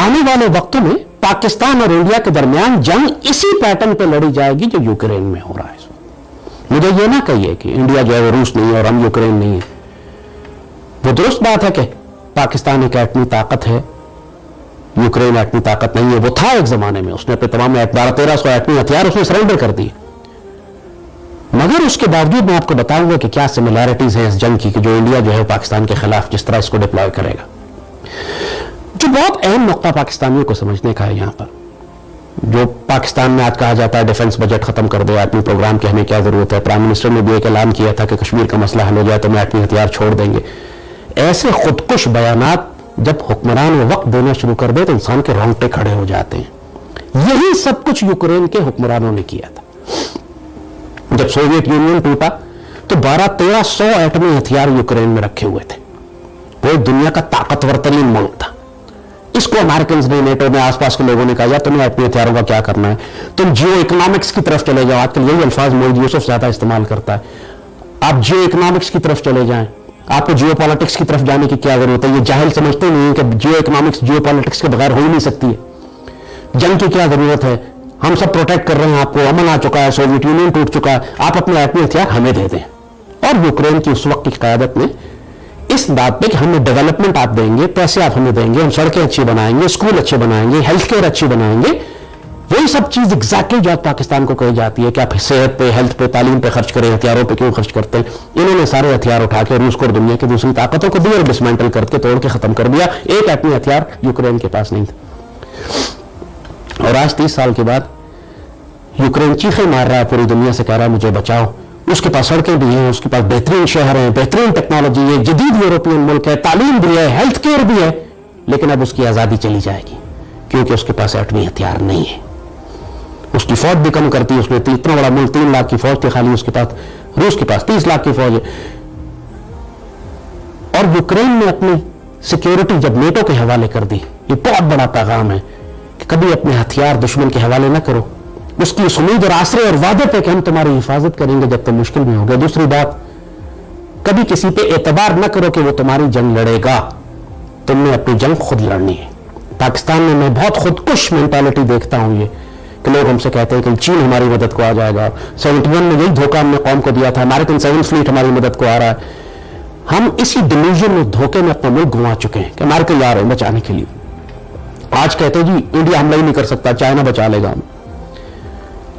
आने वाले वक्तों में पाकिस्तान और इंडिया के दरमियान जंग इसी पैटर्न पे लड़ी जाएगी जो यूक्रेन में हो रहा है। मुझे ये ना कहिए कि इंडिया जो है वो रूस नहीं है और हम यूक्रेन नहीं है। वो दुरुस्त बात है कि पाकिस्तान एक एटमी ताकत है, यूक्रेन एटमी ताकत नहीं है। वो था एक जमाने में, उसने अपने तमाम 1200-1300 एटमी हथियार उसने सरेंडर कर दिए। मगर उसके बावजूद मैं आपको बताऊंगा कि क्या सिमिलैरिटीज हैं इस जंग की, कि जो इंडिया जो है पाकिस्तान के खिलाफ जिस तरह इसको डिप्लॉय करेगा। जो बहुत अहम नुकता पाकिस्तानियों को समझने का है यहां पर, जो पाकिस्तान में आज कहा जाता है डिफेंस बजट खत्म कर दो, एटमी प्रोग्राम की हमें क्या जरूरत है। प्राइम मिनिस्टर ने भी एक ऐलान किया था कि कश्मीर का मसला हल हो जाए तो हम एटमी हथियार छोड़ देंगे। ऐसे खुदकुश बयानात जब हुक्मरान वो वक्त देना शुरू कर दे तो इंसान के रोंगटे खड़े हो जाते हैं। यही सब कुछ यूक्रेन के हुक्मरानों ने किया था। जब सोवियत यूनियन टूटा तो 1200-1300 एटमी हथियार यूक्रेन में रखे हुए थे। वो दुनिया का ताकतवर तरीन मुल्क था। इसको अमेरिकन ने, नेटो में, आसपास के लोगों ने कहा यार तुम्हें एटमी हथियारों का क्या करना है, तुम जियो इकोनॉमिक्स की तरफ चले जाओ। आजकल यही अल्फाज मोहित यूसुफ ज्यादा इस्तेमाल करता है। आप जियो इकोनॉमिक्स की तरफ चले जाएं, आपको जियो पॉलिटिक्स की तरफ जाने की क्या जरूरत है। ये जाहिल समझते नहीं है कि जियो इकोनॉमिक्स जियो पॉलिटिक्स के बगैर हो ही नहीं सकती है। जंग की क्या जरूरत है, हम सब प्रोटेक्ट कर रहे हैं आपको, अमन आ चुका है, सोवियत यूनियन टूट चुका है, आप अपने एटमी हथियार हमें दे दें। और यूक्रेन की उस वक्त की क़यादत में इस बात पे कि हमें डेवलपमेंट आप देंगे, पैसे आप हमें देंगे, हम सड़कें अच्छी बनाएंगे, स्कूल अच्छे बनाएंगे, हेल्थ केयर अच्छी बनाएंगे, वही सब चीज एग्जैक्टली जो पाकिस्तान को कही जाती है कि आप सेहत पे, हेल्थ पे, तालीम पे खर्च करें, हथियारों पे क्यों खर्च करते हैं। इन्होंने सारे हथियार उठा के रूस को और दुनिया की दूसरी ताकतों को भी और डिसमेंटल करके तोड़ के खत्म कर दिया। एक एटमी हथियार यूक्रेन के पास नहीं था। और आज 30 साल के बाद यूक्रेन चीखें मार रहा है, पूरी दुनिया से कह रहा है मुझे बचाओ। उसके पास सड़कें भी हैं, उसके पास बेहतरीन शहर हैं, बेहतरीन टेक्नोलॉजी है, जदीद यूरोपियन मुल्क है, तालीम भी है, हेल्थ केयर भी है, लेकिन अब उसकी आजादी चली जाएगी क्योंकि उसके पास एटमी हथियार नहीं है। उसकी फौज भी कम करती है। उसने इतना बड़ा मुल्क, 3 लाख की फौज थी खाली उसके पास, रूस के पास 30 लाख की फौज है। और यूक्रेन ने अपनी सिक्योरिटी जब नेटो के हवाले कर दी, ये बहुत बड़ा पैगाम है कि कभी अपने हथियार दुश्मन के हवाले ना करो। उसकी उस उम्मीद और आसरे और वादे पे कि हम तुम्हारी हिफाजत करेंगे जब तुम मुश्किल में होगे। दूसरी बात, कभी किसी पे एतबार ना करो कि वो तुम्हारी जंग लड़ेगा, तुमने अपनी जंग खुद लड़नी है। पाकिस्तान में मैं बहुत खुदकुश मेंटालिटी देखता हूं ये कि लोग हमसे कहते हैं कि चीन हमारी मदद को आ जाएगा। 71 में यही धोखा हमने कौम को दिया था, अमेरिकन 7th फ्लीट हमारी मदद को आ रहा है। हम इसी डिल्यूजन में, धोखे में अपना मुल्क घुमा चुके हैं कि अमेरिका जा रहे हैं बचाने के लिए। आज कहते हैं जी इंडिया हमला ही नहीं कर सकता, चाइना बचा लेगा हम,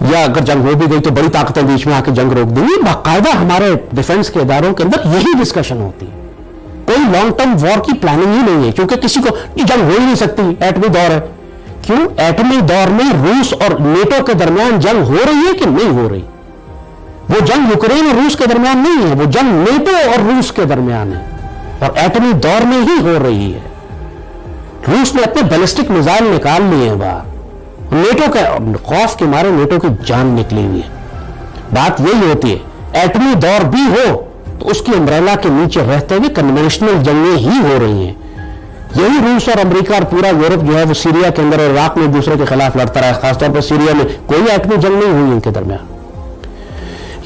या अगर जंग हो भी गई तो बड़ी ताकतें बीच में आके जंग रोक देंगी। बाकायदा हमारे डिफेंस के इदारों के अंदर यही डिस्कशन होती है। कोई लॉन्ग टर्म वॉर की प्लानिंग ही नहीं है, क्योंकि किसी को जंग हो ही नहीं सकती, एटमी दौर है। क्यों? एटमी दौर में रूस और नेटो के दरमियान जंग हो रही है कि नहीं हो रही? वो जंग यूक्रेन और रूस के दरमियान नहीं है, वो जंग नेटो और रूस के दरमियान है, और एटमी दौर में ही हो रही है। रूस ने अपने बैलिस्टिक मिसाइल निकाल लिए हैं बाहर, नेटो के खौफ के मारे नेटो की जान निकली हुई है। बात यही होती है, एटमी दौर भी हो तो उसकी अम्ब्रेला के नीचे रहते हुए कन्वेंशनल जंगें ही हो रही हैं। यही रूस और अमेरिका और पूरा यूरोप जो है वो सीरिया के अंदर और इराक में एक दूसरे के खिलाफ लड़ता रहा। खासतौर पर सीरिया में कोई एटमी जंग नहीं हुई इनके दरमियान।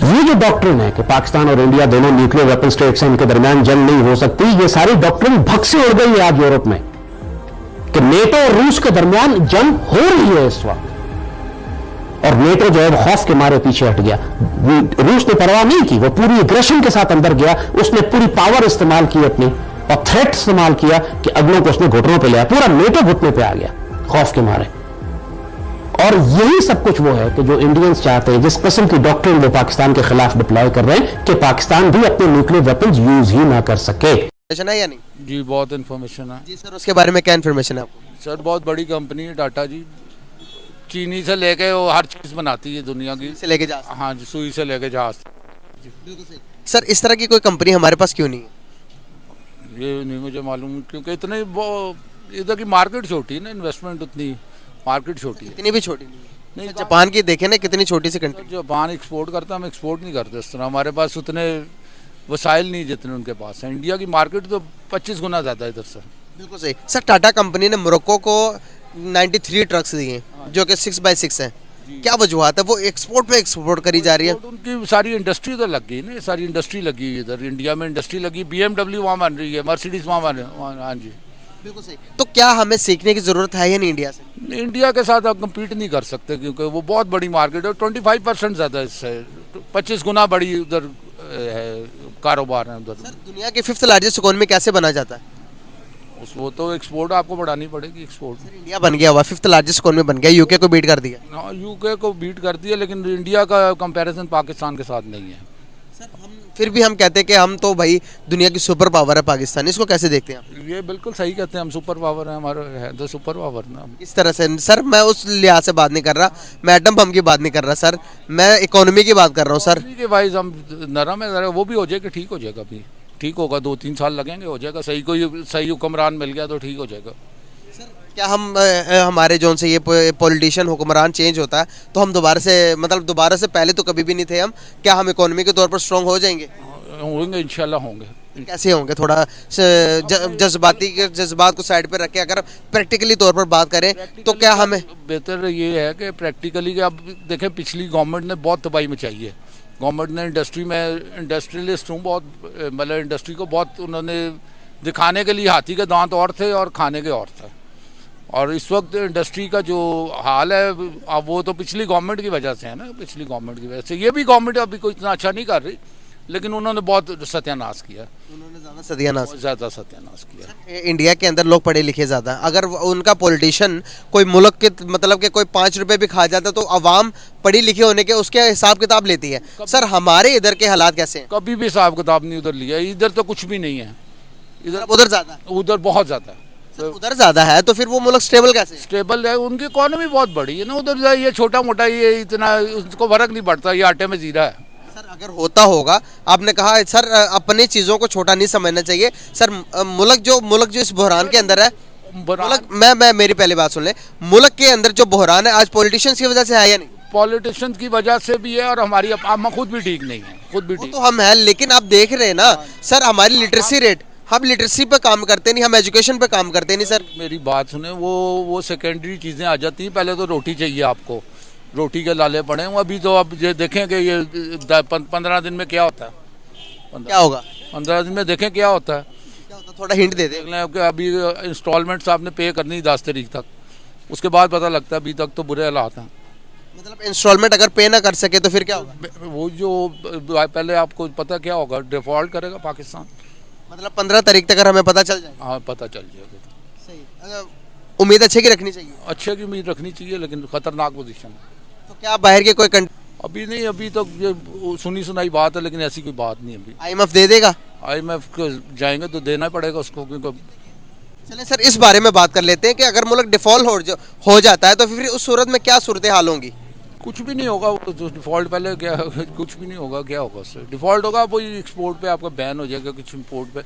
ये जो डॉक्ट्रिन है कि पाकिस्तान और इंडिया दोनों न्यूक्लियर वेपन स्टेट्स हैं, इनके दरमियान जंग नहीं हो सकती, ये सारी डॉक्ट्रिन भग से उड़ गई है आज यूरोप में कि नेटो और रूस के दरमियान जंग हो रही है इस वक्त। और नेटो जो है वो खौफ के मारे पीछे हट गया। रूस ने परवाह नहीं की, वो पूरी एग्रेशन के साथ अंदर गया, उसने पूरी पावर इस्तेमाल की अपनी, और थ्रेट इस्तेमाल किया कि अगलों को उसने घुटनों पे लिया। पूरा नेटो घुटने पे आ गया खौफ के मारे। और यही सब कुछ वो है कि जो इंडियंस चाहते हैं, जिस किस्म की डॉक्ट्रिन वो पाकिस्तान के खिलाफ डिप्लॉय कर रहे हैं कि पाकिस्तान भी अपने न्यूक्लियर वेपन्स यूज ही ना कर सके। है या नहीं? जी बहुत इन्फॉर्मेशन है जी सर, उसके बारे में क्या इन्फॉर्मेशन है आपको? सर बहुत बड़ी कंपनी है टाटा जी, चीनी से लेके वो हर चीज़ बनाती है दुनिया की, से लेके जा। हाँ जी, सुई से लेके जहाज। सर इस तरह की कोई कंपनी हमारे पास क्यों नहीं है? ये नहीं मुझे मालूम, क्योंकि इतने वो इधर की मार्केट छोटी है ना, इन्वेस्टमेंट उतनी मार्केट छोटी है। इतनी भी छोटी नहीं है। नहीं, जापान की देखें ना, कितनी छोटी सी कंट्री। जापान एक्सपोर्ट करता है, हम एक्सपोर्ट नहीं करते इस तरह, हमारे पास उतने वसाइल नहीं जितने उनके पास है। इंडिया की मार्केट तो 25 गुना ज़्यादा है इधर से। बिल्कुल सही सर। टाटा कंपनी ने मोरक्को को 93 ट्रक्स दिए जो कि 6x6 हैं। क्या वजूहत है? वो एक्सपोर्ट पे एक्सपोर्ट करी जा रही है। उनकी सारी इंडस्ट्री तो लग गई ना, सारी इंडस्ट्री लगी है इधर। इंडिया में इंडस्ट्री लगी, BMW वहाँ बन रही है, मर्सिडीज वहाँ बन, हाँ जी। बिल्कुल सही। तो क्या हमें सीखने की जरूरत है या नहीं इंडिया से? इंडिया के साथ आप कम्पीट नहीं कर सकते क्योंकि वो बहुत बड़ी मार्केट है, 25% ज़्यादा इससे 25 गुना बड़ी उधर है, कारोबार है उधर। सर दुनिया की 5th लार्जेस्ट इकोनॉमी कैसे बना जाता है? वो तो एक्सपोर्ट आपको बढ़ानी पड़ेगी, एक्सपोर्ट। इंडिया बन गया हुआ 5th लार्जेस्ट इकोनॉमी बन गया, यूके को बीट कर दिया। हाँ, यूके को बीट कर दिया, लेकिन इंडिया का कंपैरिजन पाकिस्तान के साथ नहीं है। सर हम फिर भी हम कहते हैं कि हम तो भाई दुनिया की सुपर पावर है पाकिस्तान, इसको कैसे देखते हैं आप? ये बिल्कुल सही कहते हैं, हम सुपर पावर हैं, हमारा है तो सुपर पावर ना। इस तरह से सर मैं उस लिहाज से बात नहीं कर रहा, मैं एटम बम की बात नहीं कर रहा सर, मैं इकोनॉमी की बात कर रहा हूँ सर। के वाइज हम नरम है ज़रा, वो भी हो जाएगा, ठीक हो जाएगा, अभी ठीक होगा, 2-3 साल लगेंगे, हो जाएगा सही। कोई सही हुक्मरान मिल गया तो ठीक हो जाएगा। क्या हम हमारे जोन से ये पॉलिटिशियन हुक्मरान चेंज होता है तो हम दोबारा से, मतलब दोबारा से पहले तो कभी भी नहीं थे हम, क्या हम इकोनॉमी के तौर पर स्ट्रांग हो जाएंगे? होंगे, इंशाल्लाह होंगे। कैसे होंगे? थोड़ा जज्बात को साइड पे रख के अगर प्रैक्टिकली तौर पर बात करें तो क्या हमें बेहतर ये है कि प्रैक्टिकली अब देखें, पिछली गवर्नमेंट ने बहुत तबाही मचाई है। गवर्नमेंट ने इंडस्ट्री में, इंडस्ट्रियलिस्ट हूँ बहुत, मतलब इंडस्ट्री को बहुत उन्होंने दिखाने के लिए हाथी के दांत और थे और खाने के और थे। और इस वक्त इंडस्ट्री का जो हाल है अब वो तो पिछली गवर्नमेंट की वजह से है ना, पिछली गवर्नमेंट की वजह से। ये भी गवर्नमेंट अभी कोई इतना अच्छा नहीं कर रही, लेकिन उन्होंने बहुत सत्यानाश किया, उन्होंने ज़्यादा सत्यानाश किया। इंडिया के अंदर लोग पढ़े लिखे ज़्यादा, अगर उनका पॉलिटिशियन कोई मुल्क के मतलब के कोई 5 रुपए भी खा जाता तो आवाम पढ़ी लिखी होने के उसके हिसाब किताब लेती है। सर हमारे इधर के हालात कैसे हैं? कभी भी हिसाब किताब नहीं उधर लिया, इधर तो कुछ भी नहीं है, इधर उधर ज़्यादा, उधर बहुत ज़्यादा है। उधर ज़्यादा है तो फिर वो मुल्क स्टेबल कैसे? स्टेबल है, उनकी इकोनॉमी बहुत बड़ी है ना उधर। ये छोटा मोटा ये इतना उसको फर्क नहीं पड़ता, ये आटे में जीरा है। सर अगर होता होगा, आपने कहा सर अपनी चीज़ों को छोटा नहीं समझना चाहिए सर। मुल्क जो इस बहरान के अंदर है, मुल्क मैं मेरी पहली बात सुन ले, मुल्क के अंदर जो बहरान है आज पॉलिटिशियंस की वजह से है या नहीं? पॉलिटिशियंस की वजह से भी है और हमारी हम खुद भी ठीक नहीं है, खुद भी ठीक तो हम है, लेकिन आप देख रहे हैं ना सर हमारी लिटरेसी रेट, हम लिटरेसी पे काम करते नहीं, हम एजुकेशन पे काम करते नहीं सर। मेरी बात सुने, वो सेकेंडरी चीज़ें आ जाती हैं, पहले तो रोटी चाहिए आपको, रोटी के लाले पड़े हैं। अभी तो अब ये देखें कि ये 15 दिन में क्या होता है, क्या होगा 15 दिन में देखें क्या होता है। थोड़ा हिंट दे दे। देख लें कि अभी इंस्टॉलमेंट्स आपने पे करनी 10 तारीख तक, उसके बाद पता लगता है, अभी तक तो बुरे हालात हैं। मतलब इंस्टॉलमेंट अगर पे ना कर सके तो फिर क्या होगा? वो जो पहले आपको पता क्या होगा, डिफॉल्ट करेगा पाकिस्तान। मतलब 15 तारीख तक अगर हमें पता चल जाए? हाँ, पता चल जाएगा। सही, उम्मीद अच्छे की रखनी चाहिए। अच्छे की उम्मीद रखनी चाहिए, लेकिन खतरनाक पोजीशन है। तो क्या बाहर के कोई अभी नहीं, अभी तो ये सुनी सुनाई बात है, लेकिन ऐसी कोई बात नहीं। अभी IMF दे देगा? IMF को जाएंगे तो देना पड़ेगा उसको, क्योंकि चले सर इस बारे में बात कर लेते हैं कि अगर मुल्क डिफॉल्ट हो जाता है तो फिर उस सूरत में क्या सूरत हाल होंगी? कुछ भी नहीं होगा। डिफॉल्ट पहले क्या, कुछ भी नहीं होगा। क्या होगा उससे? डिफॉल्ट होगा, वही एक्सपोर्ट पे आपका बैन हो जाएगा, कुछ इंपोर्ट पे,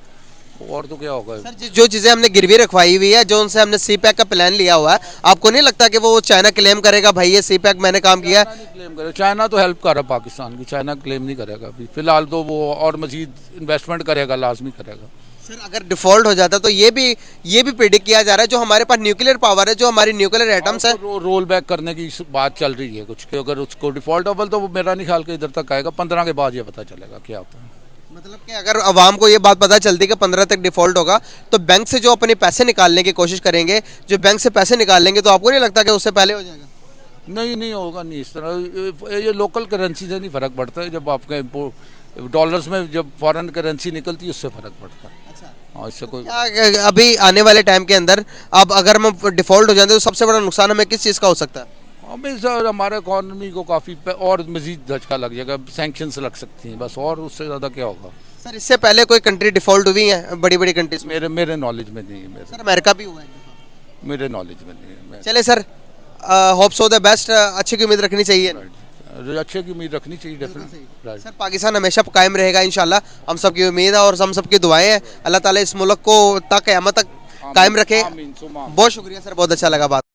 और तो क्या होगा। सर जो चीज़ें हमने गिरवी रखवाई हुई है, जो उनसे हमने CPEC का प्लान लिया हुआ है, आपको नहीं लगता कि वो चाइना क्लेम करेगा भाई ये CPEC मैंने काम किया है? क्लेम करे चाइना, तो हेल्प कर रहा पाकिस्तान की, चाइना क्लेम नहीं करेगा अभी फिलहाल, तो वो और मजीद इन्वेस्टमेंट करेगा, लाजमी करेगा। सर अगर डिफॉल्ट हो जाता तो ये भी प्रिडिक्ट किया जा रहा है, जो हमारे पास न्यूक्लियर पावर है, जो हमारी न्यूक्लियर एटम्स है, रोल बैक करने की बात चल रही है कुछ, कि अगर उसको डिफॉल्ट हो तो वो मेरा नहीं ख्याल कि इधर तक आएगा। 15 के बाद ये पता चलेगा क्या होता है। मतलब कि अगर अवाम को ये बात पता चलती कि 15 तक डिफॉल्ट होगा तो बैंक से जो अपने पैसे निकालने की कोशिश करेंगे, जो बैंक से पैसे निकाल लेंगे, तो आपको नहीं लगता कि उससे पहले हो जाएगा? नहीं होगा, नहीं इस तरह। ये लोकल करेंसी से नहीं फ़र्क पड़ता है, जब आपके डॉलर्स में जब फॉरेन करेंसी निकलती है उससे फ़र्क पड़ता है। हाँ, इससे कोई अभी आने वाले टाइम के अंदर अब अगर हम डिफॉल्ट हो जाते तो सबसे बड़ा नुकसान हमें किस चीज़ का हो सकता है? हमें सर हमारे इकॉनमी को काफ़ी और मजीद झटका लग जाएगा, सैंक्शंस लग सकती हैं बस, और उससे ज़्यादा क्या होगा। सर इससे पहले कोई कंट्री डिफॉल्ट हुई है बड़ी बड़ी कंट्रीज? मेरे नॉलेज में नहीं है। सर अमेरिका भी हुआ है? मेरे नॉलेज में नहीं है। चले sir, hope so the best, अच्छे की उम्मीद रखनी चाहिए, अच्छे की उम्मीद रखनी चाहिए डेफिनेटली। सर पाकिस्तान हमेशा कायम रहेगा इंशाल्लाह, हम सबकी उम्मीद है और हम सबकी दुआएं हैं। अल्लाह ताला इस मुल्क को क़यामत तक कायम रखे। बहुत शुक्रिया सर, बहुत अच्छा लगा बात।